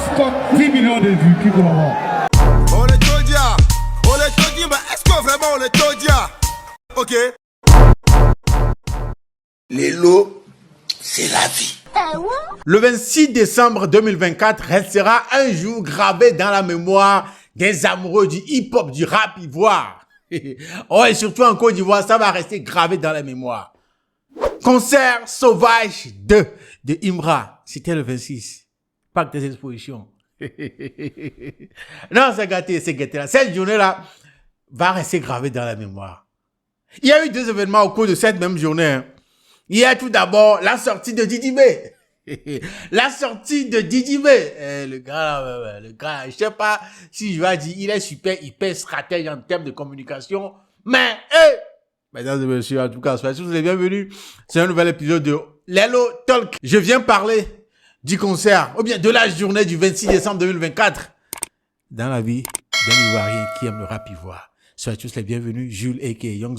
Stock 10 millions de vues, qui peut l'avoir? On est Todia, mais est-ce que vraiment on est Todia? Ok. Les lots, c'est la vie. Le 26 décembre 2024 restera un jour gravé dans la mémoire des amoureux du hip-hop, du rap ivoire. Oh, et surtout en Côte d'Ivoire, ça va rester gravé dans la mémoire. Concert Sauvage 2 de Imra. C'était le 26. Parc des expositions. Non, c'est gâté, c'est gâté. Cette journée-là va rester gravée dans la mémoire. Il y a eu deux événements au cours de cette même journée. Hein. Il y a tout d'abord la sortie de Didi B. La sortie de Didi B. Le gars, je sais pas si je vais dire, il est super, hyper stratège en termes de communication. Mais, mesdames et messieurs, en tout cas, soyez tous les bienvenus. C'est un nouvel épisode de Lelo Talk. Je viens parler du concert, ou bien de la journée du 26 décembre 2024. Dans la vie d'un Ivoirien qui aime le rap ivoire. Soyez tous les bienvenus, Jules a.k.a. Young.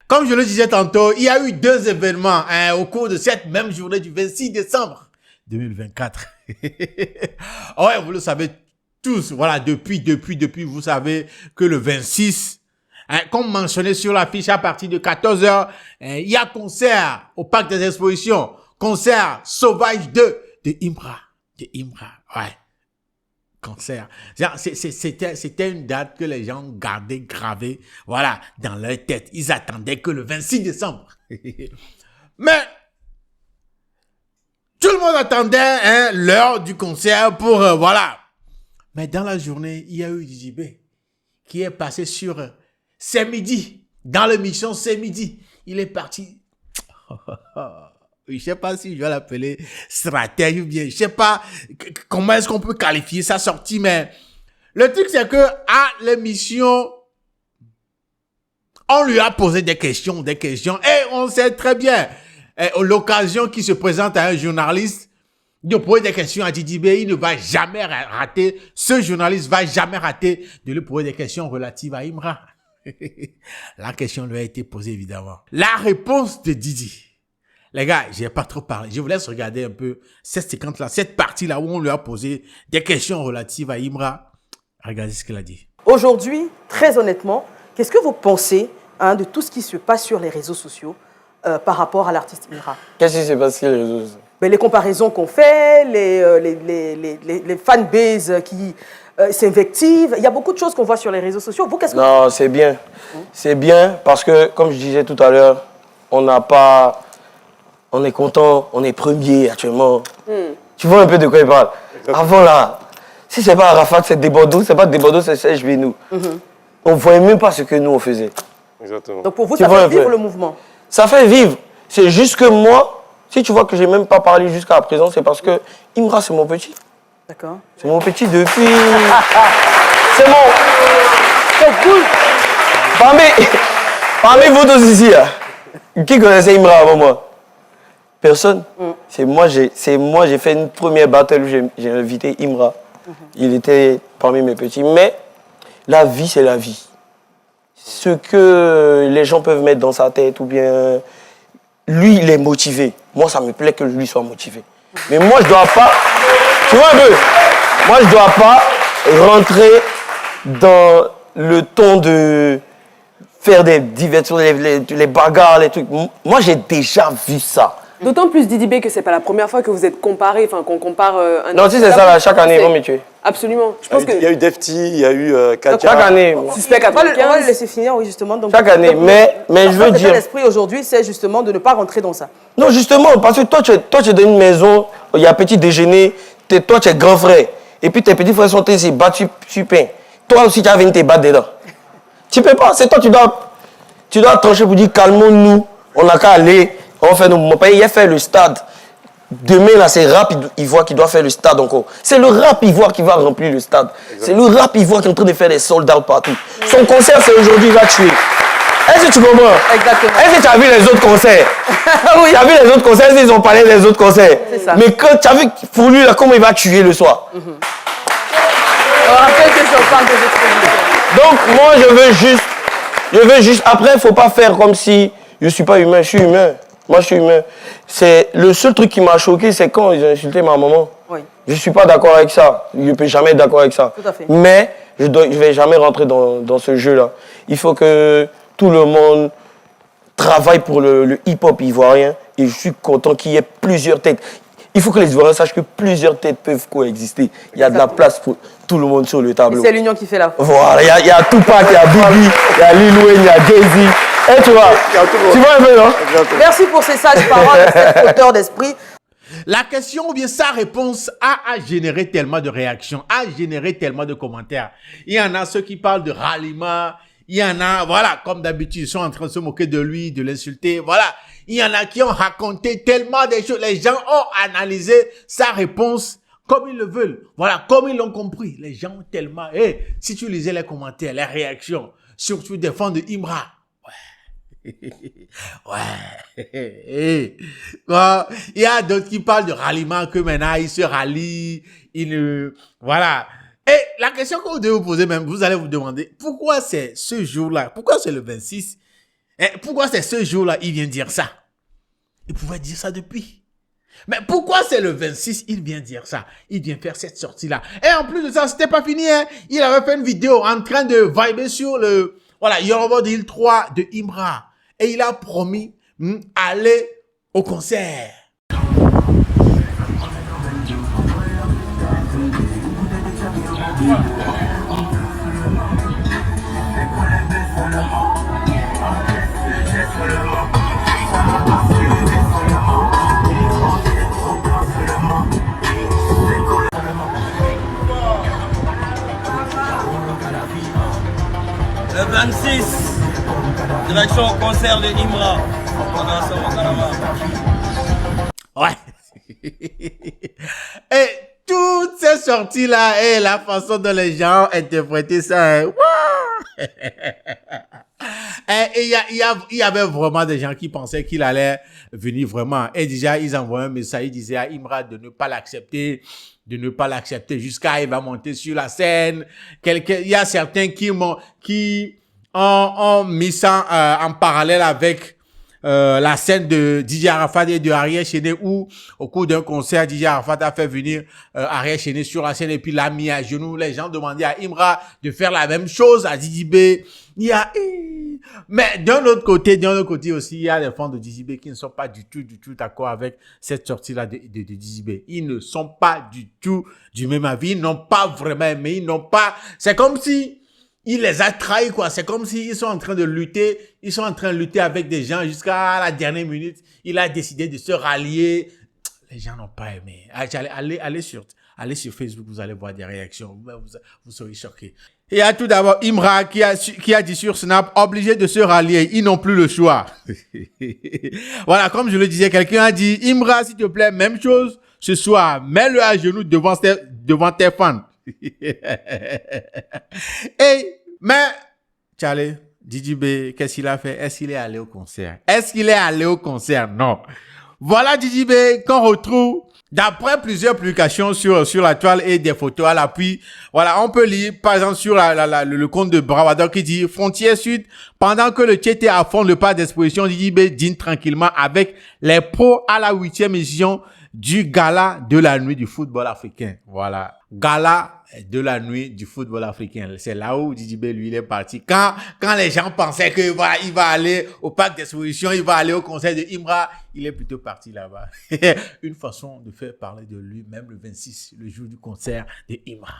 Comme je le disais tantôt, il y a eu deux événements au cours de cette même journée du 26 décembre 2024. Ouais, vous le savez tous, voilà, depuis, vous savez que le 26, comme mentionné sur l'affiche à partir de 14h, il y a concert au Parc des Expositions, concert Sauvage 2 de Imra, ouais. Concert. C'était une date que les gens gardaient gravée, voilà, dans leur tête. Ils attendaient que le 26 décembre. Mais, tout le monde attendait l'heure du concert pour, voilà. Mais dans la journée, il y a eu JB qui est passé sur C'est Midi. Dans l'émission C'est Midi, il est parti. Je sais pas si je vais l'appeler stratège ou bien, je sais pas comment est-ce qu'on peut qualifier sa sortie, mais le truc c'est que à l'émission, on lui a posé des questions, et on sait très bien, l'occasion qui se présente à un journaliste de poser des questions à Didi B, il ne va jamais rater, ce journaliste va jamais rater de lui poser des questions relatives à Imra. La question lui a été posée évidemment. La réponse de Didi. Les gars, j'ai pas trop parlé. Je vous laisse regarder un peu cette séquence-là, cette partie-là où on lui a posé des questions relatives à Imra. Regardez ce qu'elle a dit. Aujourd'hui, très honnêtement, qu'est-ce que vous pensez de tout ce qui se passe sur les réseaux sociaux par rapport à l'artiste Imra? Qu'est-ce qui se passe sur les réseaux sociaux? Les comparaisons qu'on fait, les fanbases qui s'invectivent. Il y a beaucoup de choses qu'on voit sur les réseaux sociaux. Vous, qu'est-ce que Non, c'est bien. C'est bien parce que, comme je disais tout à l'heure, on est content, on est premier actuellement. Tu vois un peu de quoi il parle. Avant là, si c'est pas Arafat, c'est des Bordeaux, c'est pas des Bordeaux, c'est Serge Benou. On voyait même pas ce que nous on faisait. Exactement. Donc pour vous, ça fait vivre le mouvement? Ça fait vivre. C'est juste que moi, si tu vois que j'ai même pas parlé jusqu'à présent, c'est parce que Imra, c'est mon petit. D'accord. C'est mon petit depuis... c'est mon... C'est cool. Parmi vous tous ici, là, qui connaissait Imra avant moi? Personne. C'est moi, j'ai fait une première battle où j'ai invité Imra. Il était parmi mes petits. Mais la vie, c'est la vie. Ce que les gens peuvent mettre dans sa tête ou bien... Lui, il est motivé. Moi, ça me plaît que lui soit motivé. Mais moi, je dois pas... Tu vois un peu? Moi, je dois pas rentrer dans le ton de faire des diversions, les bagarres, les trucs. Moi, j'ai déjà vu ça. D'autant plus, Didi B, que c'est pas la première fois que vous êtes comparé, enfin qu'on compare un Non, si c'est ça, là, chaque année, ils vont me tuer. Absolument. Je pense que... Il y a eu Defty, il y a eu Katia. Chaque année. Suspect On va 95. le laisser finir, oui, justement. Donc, Chaque année, mais je veux dire... L'esprit aujourd'hui, c'est justement de ne pas rentrer dans ça. Non, justement, parce que toi, tu es dans une maison, il y a petit déjeuner, toi, tu es grand frère. Et puis tes petits frères sont ici, battus sur pain. Toi aussi, tu as venu te battre dedans. Tu peux pas, c'est toi, tu dois trancher pour dire calmons-nous, on n'a qu'à aller, on va faire nos moments. Il a fait le stade. Demain, là, c'est Rap Ivoire qui doit faire le stade encore. C'est le Rap Ivoire qui va remplir le stade. C'est le Rap Ivoire qui est en train de faire des sold out partout. Son concert, c'est aujourd'hui, il va tuer. Est-ce que tu comprends? Exactement. Est-ce que tu as vu les autres concerts? Oui. Tu as vu les autres concerts? Ils ont parlé des autres concerts. C'est ça. Mais quand tu as vu Foulu, là, comment il va tuer le soir? On rappelle que je parle des expositions. Donc, moi, je veux juste, après, il ne faut pas faire comme si je ne suis pas humain, je suis humain. Moi, je suis humain. C'est le seul truc qui m'a choqué, c'est quand ils ont insulté ma maman. Oui. Je ne suis pas d'accord avec ça. Je ne peux jamais être d'accord avec ça. Tout à fait. Mais je ne vais jamais rentrer dans ce jeu-là. Il faut que tout le monde travaille pour le hip-hop ivoirien. Et je suis content qu'il y ait plusieurs têtes. Il faut que les Ivoiriens sachent que plusieurs têtes peuvent coexister. Il y a de la place pour tout le monde sur le tableau. C'est l'union qui fait la force. Voilà, il y a Tupac, il y a Biggie, il y a Lil Wayne, il y a Jay-Z. Et tu vois un peu, non? Merci pour ces sages paroles, cet auteur d'esprit. La question ou bien sa réponse a généré tellement de réactions, a généré tellement de commentaires. Il y en a ceux qui parlent de ralliement, il y en a, voilà, comme d'habitude, ils sont en train de se moquer de lui, de l'insulter, voilà. Il y en a qui ont raconté tellement de choses. Les gens ont analysé sa réponse comme ils le veulent. Voilà, comme ils l'ont compris. Les gens ont tellement... si tu lisais les commentaires, les réactions, surtout des fans de Imra. Ouais. Bon, il y a d'autres qui parlent de ralliement, que maintenant, ils se rallient. Voilà. Et la question que vous devez vous poser même, vous allez vous demander, pourquoi c'est ce jour-là? Pourquoi c'est le 26? Pourquoi c'est ce jour-là, il vient dire ça? Il pouvait dire ça depuis. Mais pourquoi c'est le 26, il vient dire ça? Il vient faire cette sortie-là. Et en plus de ça, c'était pas fini, hein? Il avait fait une vidéo en train de vibrer sur le, voilà, Yoruba Deal 3 de Imra. Et il a promis aller au concert. Le 26, direction au concert de Imra. Ouais. Et toutes ces sorties-là, et la façon dont les gens interprétaient ça, hein. Et il y avait vraiment des gens qui pensaient qu'il allait venir vraiment. Et déjà, ils envoyaient un message, ils disaient à Imra de ne pas l'accepter, jusqu'à il va monter sur la scène. Il y a certains qui ont mis ça en parallèle avec la scène de DJ Arafat et de Ariel Chené, où au cours d'un concert, DJ Arafat a fait venir Ariel Chené sur la scène et puis l'a mis à genoux. Les gens demandaient à Imra de faire la même chose à Didi B. Mais d'un autre côté aussi, il y a des fans de Didi B qui ne sont pas du tout d'accord avec cette sortie-là de Didi B. Ils ne sont pas du tout du même avis. Ils n'ont pas vraiment aimé. C'est comme si il les a trahis, quoi. C'est comme s'ils sont en train de lutter. Ils sont en train de lutter avec des gens jusqu'à la dernière minute. Il a décidé de se rallier. Les gens n'ont pas aimé. Allez sur Facebook, vous allez voir des réactions. Vous serez choqués. Il y a tout d'abord Imra qui a dit sur Snap, obligé de se rallier. Ils n'ont plus le choix. Voilà, comme je le disais, quelqu'un a dit, Imra, s'il te plaît, même chose ce soir. Mets-le à genoux devant tes fans. Mais, Charlie, Didi B, qu'est-ce qu'il a fait? Est-ce qu'il est allé au concert? Non. Voilà Didi B qu'on retrouve d'après plusieurs publications sur la toile et des photos à l'appui. Voilà, on peut lire par exemple sur le compte de Bravador qui dit Frontière Sud, pendant que le Tché était à fond le parc d'exposition, Didi B dîne tranquillement avec les pros à la 8e édition du gala de la nuit du football africain. Voilà. Gala de la nuit du football africain. C'est là où Didibé, lui, il est parti. Quand les gens pensaient que voilà, il va aller au parc d'exposition, il va aller au concert de Imra, il est plutôt parti là-bas. Une façon de faire parler de lui, même le 26, le jour du concert de Imra.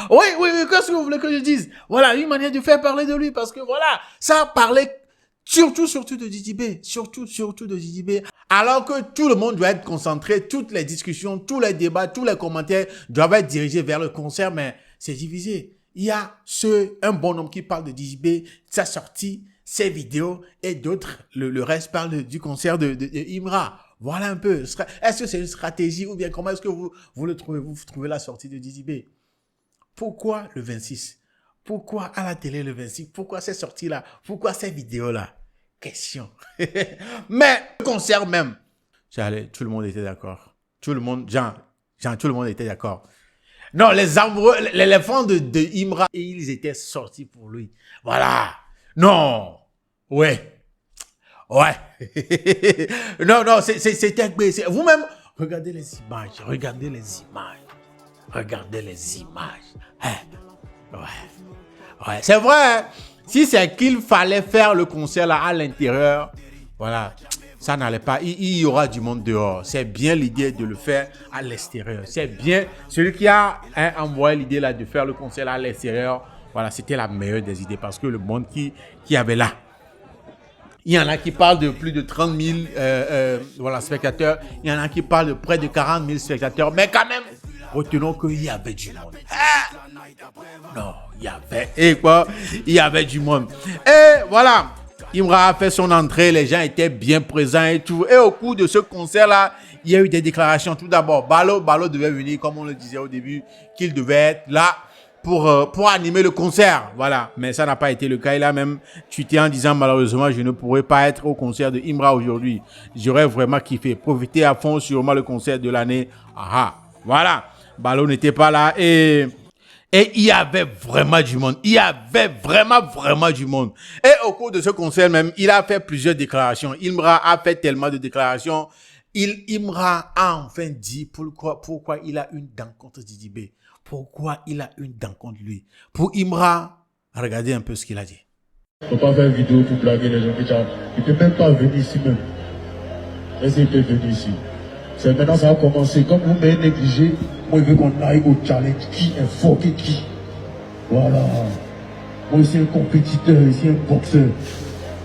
Oui, qu'est-ce que vous voulez que je dise? Voilà, une manière de faire parler de lui, parce que voilà, ça parlait surtout de Didibé, surtout de Didibé. Alors que tout le monde doit être concentré, toutes les discussions, tous les débats, tous les commentaires doivent être dirigés vers le concert, mais c'est divisé. Il y a un bon homme qui parle de Didibé, sa sortie, ses vidéos, et d'autres, le reste parle du concert de Imra. Voilà un peu. Est-ce que c'est une stratégie ou bien comment est-ce que vous le trouvez, vous trouvez la sortie de Didibé? Pourquoi le 26? Pourquoi à la télé le 26? Pourquoi ces sorties-là? Pourquoi ces vidéos-là? Question. Mais le concert même, tout le monde était d'accord. Tout le monde, tout le monde était d'accord. Non, les fans de Imra, ils étaient sortis pour lui. Voilà. Non. Ouais. Non, c'était... Vous-même, regardez les images. Hein? Ouais, c'est vrai. Hein? Si c'est qu'il fallait faire le concert là à l'intérieur, voilà, ça n'allait pas. Il y aura du monde dehors. C'est bien l'idée de le faire à l'extérieur. C'est bien. Celui qui a envoyé l'idée là de faire le concert là à l'extérieur, voilà, c'était la meilleure des idées parce que le monde qui avait là. Il y en a qui parlent de plus de 30 000 voilà, spectateurs. Il y en a qui parlent de près de 40 000 spectateurs. Mais quand même, retenons qu'il y avait du monde. Non, il y avait du monde. Et voilà, Imra a fait son entrée, les gens étaient bien présents et tout. Et au cours de ce concert-là, il y a eu des déclarations. Tout d'abord, Balo devait venir, comme on le disait au début, qu'il devait être là pour animer le concert. Voilà, mais ça n'a pas été le cas. Il a même tweeté en disant, malheureusement, je ne pourrais pas être au concert de Imra aujourd'hui. J'aurais vraiment kiffé. Profiter à fond, sûrement le concert de l'année. Voilà. Balo n'était pas là et il y avait vraiment du monde. Il y avait vraiment du monde. Et au cours de ce concert même, il a fait plusieurs déclarations. Imra a fait tellement de déclarations. Imra a enfin dit pourquoi il a une dent contre Didibé. Pourquoi il a une dent contre lui. Pour Imra, regardez un peu ce qu'il a dit. Il ne faut pas faire une vidéo pour blaguer les gens. Il ne peut même pas venir ici même. Est-ce qu'il peut venir ici? C'est maintenant ça a commencé. Comme vous m'avez négligé, moi je veux qu'on aille au challenge. Qui est fort et qui? Voilà. Moi c'est un compétiteur, c'est un boxeur.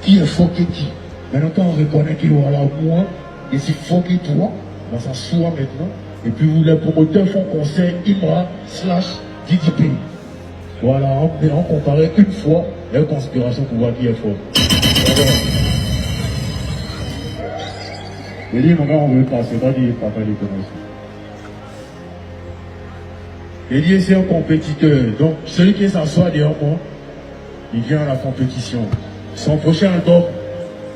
Qui est fort et qui? Maintenant quand on reconnaît que voilà, moi, je suis fort que toi, on s'assoit maintenant. Et puis vous les promoteurs font concert Imra / Didibé. Voilà, on comparait une fois la conspiration pour voir qui est fort. Voilà. Je dis, mon gars, on veut passer, pas dire papa les commencer. Je dis, c'est un compétiteur. Donc, celui qui s'assoit derrière moi, il vient à la compétition. Son prochain album,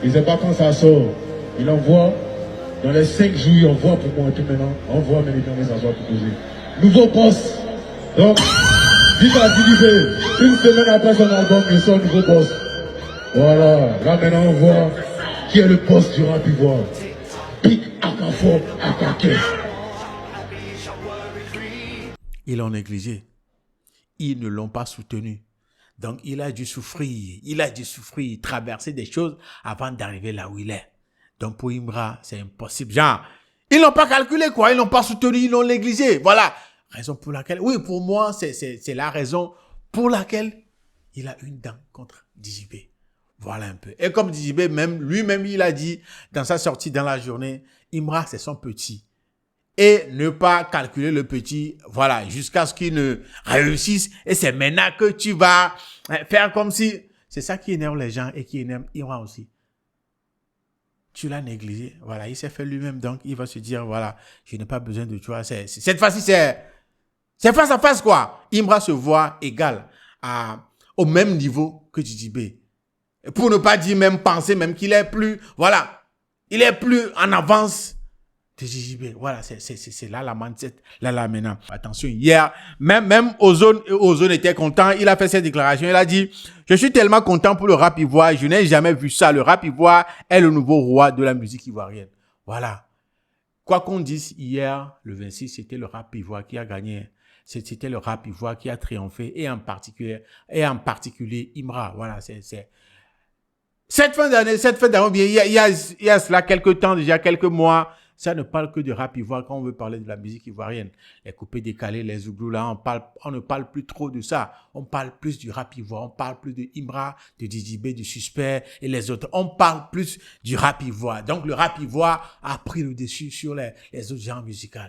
il ne sait pas quand ça sort. Il envoie, dans les 5 jours, il envoie pour moi tout maintenant. On voit mais il s'assoit pour poser. Nouveau boss. Donc, dites à Didibé, une semaine après son album, il sort nouveau boss. Voilà. Là maintenant, on voit qui est le boss du rap ivoire. Ils l'ont négligé. Ils ne l'ont pas soutenu. Donc, il a dû souffrir. Traverser des choses avant d'arriver là où il est. Donc, pour Imra, c'est impossible. Genre, ils n'ont pas calculé, quoi. Ils n'ont pas soutenu, ils l'ont négligé. Voilà. Raison pour laquelle, oui, pour moi, c'est la raison pour laquelle il a une dent contre Didibé. Voilà un peu. Et comme Didibé, lui-même, il a dit dans sa sortie dans la journée, Imra, c'est son petit. Et ne pas calculer le petit, voilà, jusqu'à ce qu'il ne réussisse. Et c'est maintenant que tu vas faire comme si... C'est ça qui énerve les gens et qui énerve Imra aussi. Tu l'as négligé. Voilà, il s'est fait lui-même. Donc, il va se dire, voilà, je n'ai pas besoin de toi. Cette fois-ci, c'est face à face, quoi. Imra se voit égal au même niveau que Didibé. Pour ne pas dire même penser, même qu'il est plus, voilà, il est plus en avance de Didibé. Voilà, c'est là la mindset, là maintenant. Attention, hier, même Ozone était content, il a fait cette déclaration, il a dit, je suis tellement content pour le rap ivoire, je n'ai jamais vu ça, le rap ivoire est le nouveau roi de la musique ivoirienne. Voilà. quoi qu'on dise, hier, le 26, c'était le rap ivoire qui a gagné. C'était le rap ivoire qui a triomphé, et en particulier Imra. Voilà, cette fin d'année, il y a cela quelques temps, déjà quelques mois, ça ne parle que de rap ivoire quand on veut parler de la musique ivoirienne. Les coupés décalés, les zouglous, là, on ne parle plus trop de ça. On parle plus du rap ivoire, on parle plus de Imra, de Didibé, du Suspect et les autres. On parle plus du rap ivoire. Donc, le rap ivoire a pris le dessus sur les autres genres musicaux.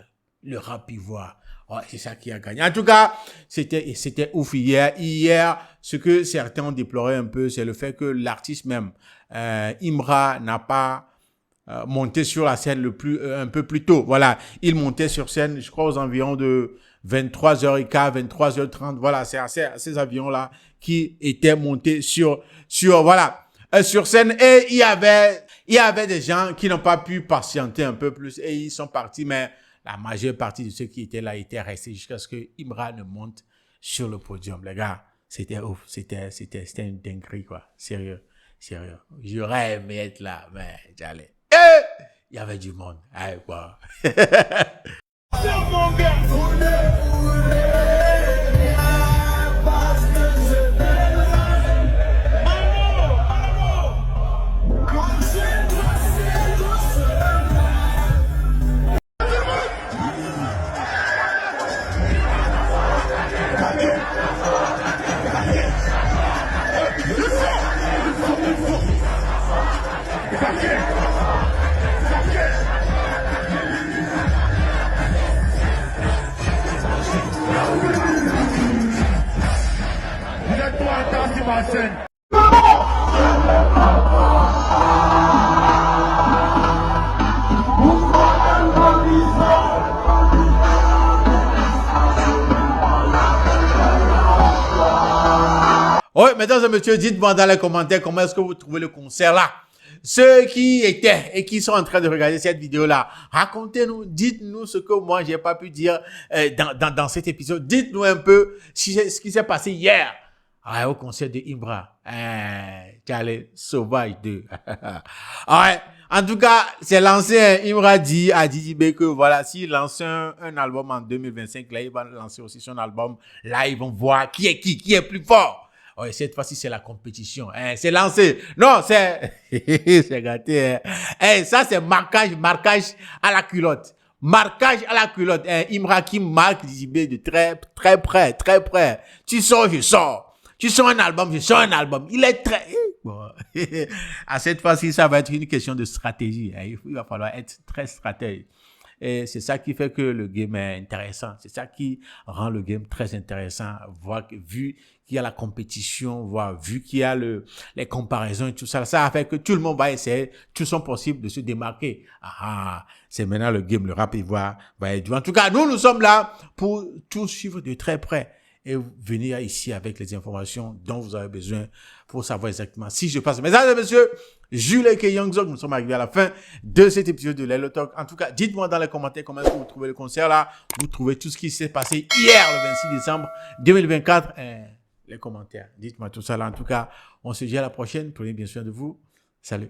Le rap ivoire. Ouais, c'est ça qui a gagné. En tout cas, c'était ouf hier. Hier, ce que certains ont déploré un peu, c'est le fait que l'artiste même, Imra, n'a pas monté sur la scène un peu plus tôt. Voilà, il montait sur scène, je crois, aux environs de 23h15, 23h30. Voilà, c'est ces avions-là qui étaient montés sur scène. Et il y avait des gens qui n'ont pas pu patienter un peu plus et ils sont partis, mais la majeure partie de ceux qui étaient là étaient restés jusqu'à ce que Imra ne monte sur le podium. Les gars, c'était ouf, c'était une dinguerie, quoi. Sérieux. J'aurais aimé être là, mais j'allais. Il y avait du monde. Allez, quoi. Oui, mesdames et messieurs, dites-moi dans les commentaires comment est-ce que vous trouvez le concert là. Ceux qui étaient et qui sont en train de regarder cette vidéo-là, racontez-nous, dites-nous ce que moi j'ai pas pu dire dans cet épisode. Dites-nous un peu ce qui s'est passé hier au concert de Imra. Calais Sauvage 2. Ouais. En tout cas, c'est l'ancien Imra dit à Didibé que voilà, s'il lance un album en 2025, là il va lancer aussi son album. Là ils vont voir qui est plus fort. Ouais, cette fois-ci, c'est la compétition. C'est lancé. Non, c'est... c'est gâté. Ça, c'est marquage à la culotte. Marquage à la culotte. Imra qui marque Didibé de très près. Tu sors, je sors. Tu sors un album, je sors un album. Il est très... Bon. À cette fois-ci, ça va être une question de stratégie. Il va falloir être très stratège. Et c'est ça qui fait que le game est intéressant. C'est ça qui rend le game très intéressant. Vu qu'il y a la compétition, vu qu'il y a les comparaisons et tout ça, ça a fait que tout le monde va essayer tout son possible de se démarquer. C'est maintenant le game, le rap ivoire va être dur. En tout cas, nous sommes là pour tout suivre de très près et venir ici avec les informations dont vous avez besoin pour savoir exactement si je passe. Mesdames et messieurs, Jules et Youngzog, nous sommes arrivés à la fin de cet épisode de Lelo Talk. En tout cas, dites-moi dans les commentaires comment est-ce que vous trouvez le concert là. Vous trouvez tout ce qui s'est passé hier, le 26 décembre 2024. Les commentaires, dites-moi tout ça là. En tout cas, on se dit à la prochaine. Prenez bien soin de vous. Salut.